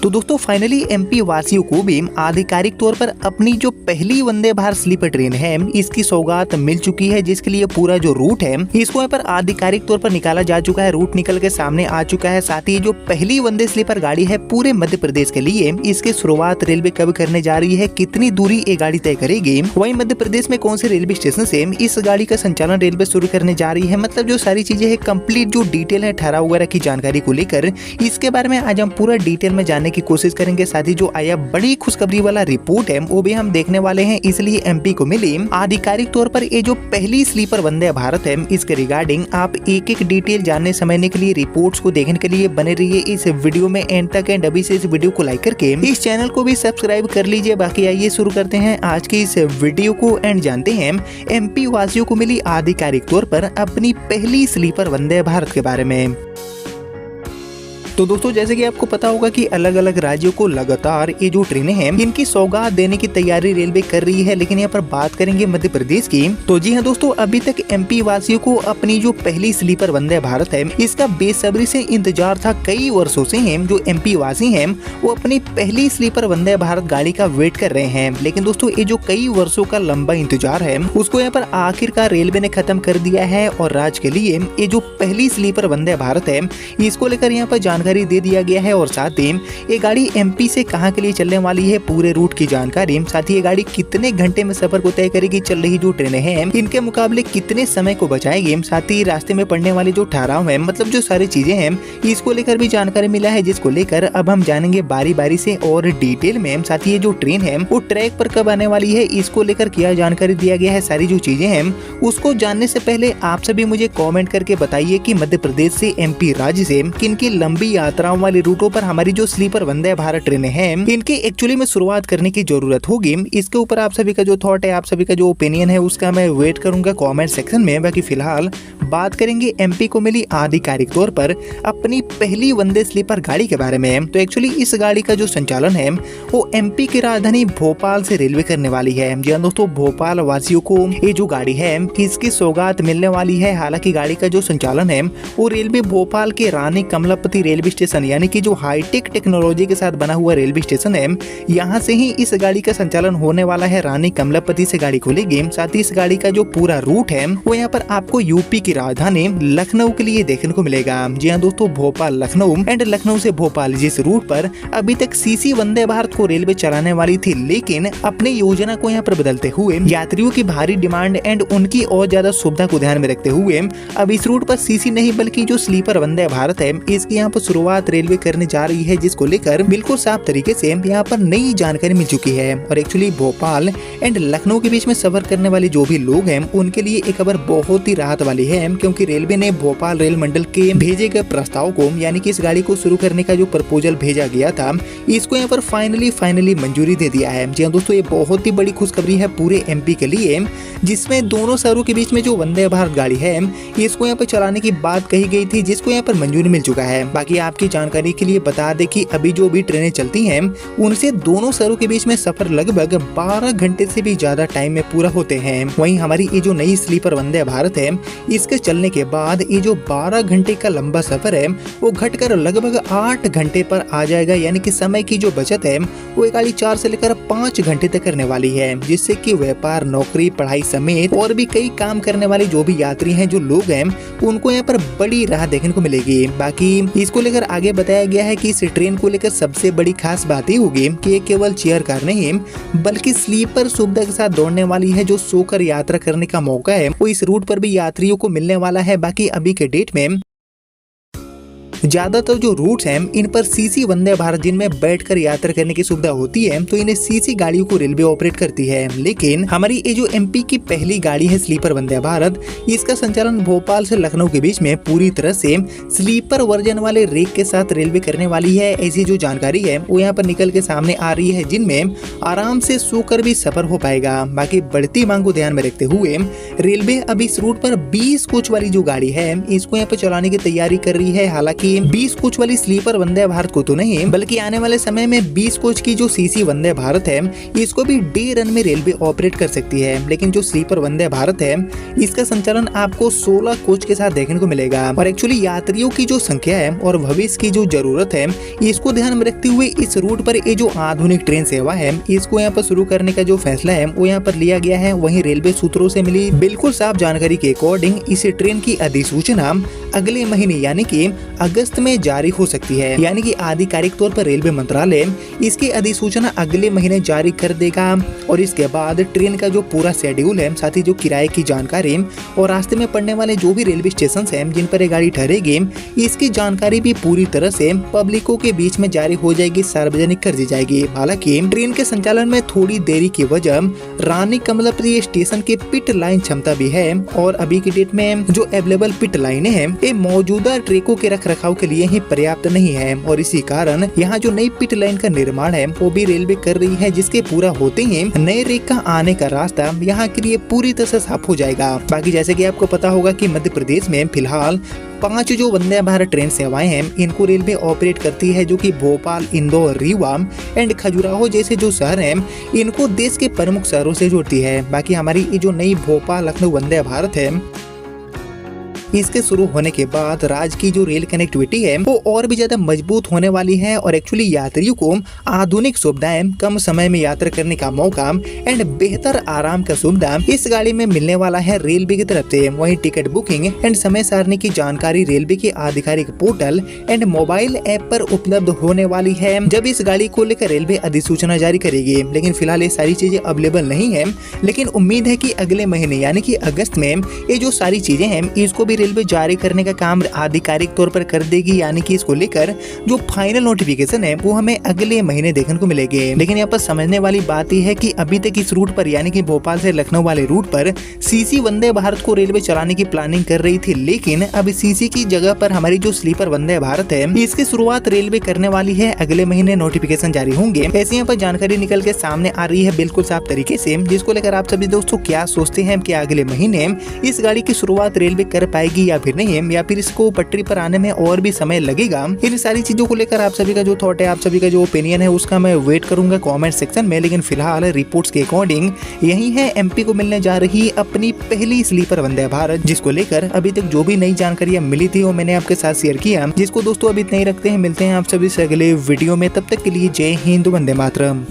तो दोस्तों finally MP वासियों को भी आधिकारिक तौर पर अपनी जो पहली वंदे भारत स्लीपर ट्रेन है इसकी सौगात मिल चुकी है, जिसके लिए पूरा जो रूट है इसको यहाँ पर आधिकारिक तौर पर निकाला जा चुका है। रूट निकल के सामने आ चुका है। साथ ही जो पहली वंदे स्लीपर गाड़ी है पूरे मध्य प्रदेश के लिए, इसकी शुरुआत रेलवे कब करने जा रही है, कितनी दूरी ये गाड़ी तय करेगी, वहीं मध्य प्रदेश में कौन से रेलवे स्टेशन से इस गाड़ी का संचालन रेलवे शुरू करने जा रही है, मतलब जो सारी चीजें है कंप्लीट जो डिटेल है ठहराव वगैरह की जानकारी को लेकर, इसके बारे में आज हम पूरा डिटेल में जानने की कोशिश करेंगे। साथ ही जो आया बड़ी खुशखबरी वाला रिपोर्ट है वो भी हम देखने वाले हैं, इसलिए एमपी को मिली आधिकारिक तौर पर ये जो पहली स्लीपर वंदे भारत है इसके रिगार्डिंग आप एक एक डिटेल जानने समझने के लिए, रिपोर्ट्स को देखने के लिए बने रहिए इस वीडियो में एंड तक। एंड अभी से इस वीडियो को लाइक करके इस चैनल को भी सब्सक्राइब कर लीजिए। बाकी आइए शुरू करते हैं आज के इस वीडियो को एंड जानते हैं एमपी वासियों को मिली आधिकारिक तौर पर अपनी पहली स्लीपर वंदे भारत के बारे में। तो दोस्तों जैसे कि आपको पता होगा कि अलग अलग राज्यों को लगातार ये जो ट्रेनें हैं इनकी सौगात देने की तैयारी रेलवे कर रही है, लेकिन यहाँ पर बात करेंगे मध्य प्रदेश की। तो जी हाँ दोस्तों, अभी तक एमपी वासियों को अपनी जो पहली स्लीपर वंदे भारत है इसका बेसब्री से इंतजार था। कई वर्षों से हैं जो एमपी वासी हैं वो अपनी पहली स्लीपर वंदे भारत गाड़ी का वेट कर रहे हैं, लेकिन दोस्तों ये जो कई वर्षों का लंबा इंतजार है उसको यहाँ पर आखिरकार रेलवे ने खत्म कर दिया है और राज्य के लिए ये जो पहली स्लीपर वंदे भारत है इसको लेकर यहाँ पर जानकारी दे दिया गया है। और साथ ही ये गाड़ी एमपी से कहां के लिए चलने वाली है, पूरे रूट की जानकारी, साथ ही ये गाड़ी कितने घंटे में सफर को तय करेगी, चल रही जो ट्रेनें हैं इनके मुकाबले कितने समय को बचाएगी, साथ ही रास्ते में पड़ने वाले जो ठहराव है, मतलब जो सारी चीजें हैं इसको लेकर भी जानकारी मिला है, जिसको लेकर अब हम जानेंगे बारी बारी से और डिटेल में। साथ ही ये जो ट्रेन है वो ट्रैक पर कब आने वाली है इसको लेकर क्या जानकारी दिया गया है, सारी जो चीजें हैं उसको जानने से पहले आप सभी मुझे कॉमेंट करके बताइए कि मध्य प्रदेश से एमपी राज्य से किन की लंबी यात्राओं वाले रूटों पर हमारी जो स्लीपर वंदे भारत ट्रेनें हैं इनकी एक्चुअली में शुरुआत करने की जरूरत होगी। इसके ऊपर आप सभी का जो थॉट है, आप सभी का जो ओपिनियन है उसका मैं वेट करूंगा कमेंट सेक्शन में। बाकी फिलहाल बात करेंगे एमपी को मिली आधिकारिक तौर पर अपनी पहली वंदे स्लीपर गाड़ी के बारे में। तो एक्चुअली इस गाड़ी का जो संचालन है वो एमपी की राजधानी भोपाल से रेलवे करने वाली है। जी हाँ दोस्तों, भोपाल वासियों को ये जो गाड़ी है इसकी सौगात मिलने वाली है। हालांकि गाड़ी का जो संचालन है वो रेलवे भोपाल के रानी कमलापति रेलवे स्टेशन यानी कि जो हाईटेक टेक्नोलॉजी के साथ बना हुआ रेलवे स्टेशन है यहाँ से ही इस गाड़ी का संचालन होने वाला है। रानी कमलापति से गाड़ी खुलेगी। साथ ही इस गाड़ी का जो पूरा रूट है वो यहाँ पर आपको यूपी की राजधानी लखनऊ के लिए देखने को मिलेगा। जी हाँ दोस्तों, भोपाल लखनऊ एंड लखनऊ से भोपाल, जिस रूट पर अभी तक सीसी वंदे भारत को रेलवे चलाने वाली थी, लेकिन अपने योजना को यहाँ पर बदलते हुए यात्रियों की भारी डिमांड एंड उनकी और ज्यादा सुविधा को ध्यान में रखते हुए अब इस रूट पर सीसी नहीं बल्कि जो स्लीपर वंदे भारत है इसकी यहाँ पर शुरुआत रेलवे करने जा रही है, जिसको लेकर बिल्कुल साफ तरीके से यहाँ पर नई जानकारी मिल चुकी है। और एक्चुअली भोपाल एंड लखनऊ के बीच में सफर करने वाले जो भी लोग हैं उनके लिए एक खबर बहुत ही राहत वाली है, क्योंकि रेलवे ने भोपाल रेल मंडल के भेजे गए प्रस्ताव को, यानी कि इस गाड़ी को शुरू करने का जो प्रपोजल भेजा गया था इसको यहाँ पर फाइनली मंजूरी दे दिया है। जी हाँ दोस्तों, ये बहुत ही बड़ी खुशखबरी है पूरे एमपी के लिए, जिसमें दोनों शहरों के बीच में जो वंदे भारत गाड़ी है इसको यहाँ पर चलाने की बात कही गई थी, जिसको यहाँ पर मंजूरी मिल चुका है। बाकी आपकी जानकारी के लिए बता दें कि अभी जो भी ट्रेनें चलती हैं उनसे दोनों शहरों के बीच में सफर लगभग 12 घंटे से भी ज्यादा टाइम में पूरा होते हैं। वहीं हमारी ये जो नई स्लीपर वंदे भारत है इसके चलने के बाद ये जो 12 घंटे का लंबा सफर है वो घटकर लगभग 8 घंटे पर आ जाएगा, यानी कि समय की जो बचत है वो गाड़ी 4 से लेकर 5 घंटे तक करने वाली है, जिससे कि व्यापार, नौकरी, पढ़ाई समेत और भी कई काम करने वाले जो भी यात्री हैं, जो लोग हैं, उनको यहाँ पर बड़ी राहत देखने को मिलेगी। बाकी इसको लेकर आगे बताया गया है कि इस ट्रेन को लेकर सबसे बड़ी खास बात ये होगी कि ये केवल चेयर कार नहीं बल्कि स्लीपर सुविधा के साथ दौड़ने वाली है। जो सोकर यात्रा करने का मौका है वो इस रूट पर भी यात्रियों को मिलने वाला है। बाकी अभी के डेट में ज्यादातर जो रूट्स हैं इन पर सीसी वंदे भारत जिनमें बैठकर यात्रा करने की सुविधा होती है, तो इन्हें सीसी गाड़ियों को रेलवे ऑपरेट करती है। लेकिन हमारी ये जो एमपी की पहली गाड़ी है स्लीपर वंदे भारत, इसका संचालन भोपाल से लखनऊ के बीच में पूरी तरह से स्लीपर वर्जन वाले रेक के साथ रेलवे करने वाली है। ऐसी जो जानकारी है वो यहाँ पर निकल के सामने आ रही है, जिनमें आराम से सोकर भी सफर हो पाएगा। बाकी बढ़ती मांग को ध्यान में रखते हुए रेलवे अब इस रूट पर 20 कोच वाली जो गाड़ी है इसको यहाँ पर चलाने की तैयारी कर रही है। हालांकि कि 20 कोच वाली स्लीपर वंदे भारत को तो नहीं, बल्कि आने वाले समय में 20 कोच की जो सीसी वंदे भारत है इसको भी डे रन में रेलवे ऑपरेट कर सकती है। लेकिन जो स्लीपर वंदे भारत है इसका संचालन आपको 16 कोच के साथ देखने को मिलेगा। और एक्चुअली यात्रियों की जो संख्या है और भविष्य की जो जरूरत है इसको ध्यान में रखते हुए इस रूट पर ये जो आधुनिक ट्रेन सेवा है इसको यहाँ पर शुरू करने का जो फैसला है वो यहाँ पर लिया गया है। वहीं रेलवे सूत्रों से मिली बिल्कुल साफ जानकारी के अकॉर्डिंग इस ट्रेन की अधिसूचना अगले महीने यानी कि अगस्त में जारी हो सकती है। यानी कि आधिकारिक तौर पर रेलवे मंत्रालय इसकी अधिसूचना अगले महीने जारी कर देगा और इसके बाद ट्रेन का जो पूरा शेड्यूल है, साथ ही जो किराए की जानकारी और रास्ते में पड़ने वाले जो भी रेलवे स्टेशन हैं जिन पर ये गाड़ी ठहरेगी इसकी जानकारी भी पूरी तरह से पब्लिकों के बीच में जारी हो जाएगी, सार्वजनिक कर दी जाएगी। हालांकि ट्रेन के संचालन में थोड़ी देरी की वजह रानी कमलापति स्टेशन के पिट लाइन क्षमता भी है और अभी की डेट में जो अवेलेबल पिट लाइनें हैं ये मौजूदा ट्रैकों के रख रखाव के लिए ही पर्याप्त नहीं है और इसी कारण यहाँ जो नई पिट लाइन का निर्माण है वो भी रेलवे कर रही है, जिसके पूरा होते ही नए रेक का आने का रास्ता यहाँ के लिए पूरी तरह से साफ हो जाएगा। बाकी जैसे कि आपको पता होगा कि मध्य प्रदेश में फिलहाल 5 जो वंदे भारत ट्रेन सेवाएं हैं इनको रेलवे ऑपरेट करती है, जो कि भोपाल, इंदौर, रीवा एंड खजुराहो जैसे जो शहर हैं इनको देश के प्रमुख शहरों से जोड़ती है। बाकी हमारी ये जो नई भोपाल लखनऊ वंदे भारत है इसके शुरू होने के बाद राज्य की जो रेल कनेक्टिविटी है वो और भी ज्यादा मजबूत होने वाली है और एक्चुअली यात्रियों को आधुनिक सुविधाएं, कम समय में यात्रा करने का मौका एंड बेहतर आराम का सुविधा इस गाड़ी में मिलने वाला है रेलवे की तरफ से। वहीं टिकट बुकिंग एंड समय सारणी की जानकारी रेलवे के आधिकारिक पोर्टल एंड मोबाइल ऐप पर उपलब्ध होने वाली है जब इस गाड़ी को लेकर रेलवे अधिसूचना जारी करेगी। लेकिन फिलहाल ये सारी चीजें अवेलेबल नहीं है, लेकिन उम्मीद है कि अगले महीने यानी कि अगस्त में ये जो सारी चीजें हैं इसको भी रेलवे जारी करने का काम आधिकारिक तौर पर कर देगी। यानी कि इसको लेकर जो फाइनल नोटिफिकेशन है वो हमें अगले महीने देखने को मिलेगी। लेकिन यहाँ पर समझने वाली बात यह है कि अभी तक इस रूट पर यानी कि भोपाल से लखनऊ वाले रूट पर सीसी वंदे भारत को रेलवे चलाने की प्लानिंग कर रही थी, लेकिन अब सीसी की जगह पर हमारी जो स्लीपर वंदे भारत है इसकी शुरुआत रेलवे करने वाली है। अगले महीने नोटिफिकेशन जारी होंगे, ऐसे यहाँ पर जानकारी निकल के सामने आ रही है बिल्कुल साफ तरीके से, जिसको लेकर आप सभी दोस्तों क्या सोचते हैं कि अगले महीने इस गाड़ी की शुरुआत रेलवे कर पाएगी या फिर नहीं, या फिर इसको पटरी पर आने में और भी समय लगेगा। इन सारी चीजों को लेकर आप सभी का जो थॉट है, आप सभी का जो ओपिनियन है उसका मैं वेट करूंगा कमेंट सेक्शन में। लेकिन फिलहाल रिपोर्ट्स के अकॉर्डिंग यही है एमपी को मिलने जा रही अपनी पहली स्लीपर वंदे भारत, जिसको लेकर अभी तक जो भी नई जानकारियां मिली थी वो मैंने आपके साथ शेयर किया। जिसको दोस्तों अभी इतना ही रखते हैं, मिलते हैं आप सभी से अगले वीडियो में, तब तक के लिए जय हिंद, वंदे मातरम।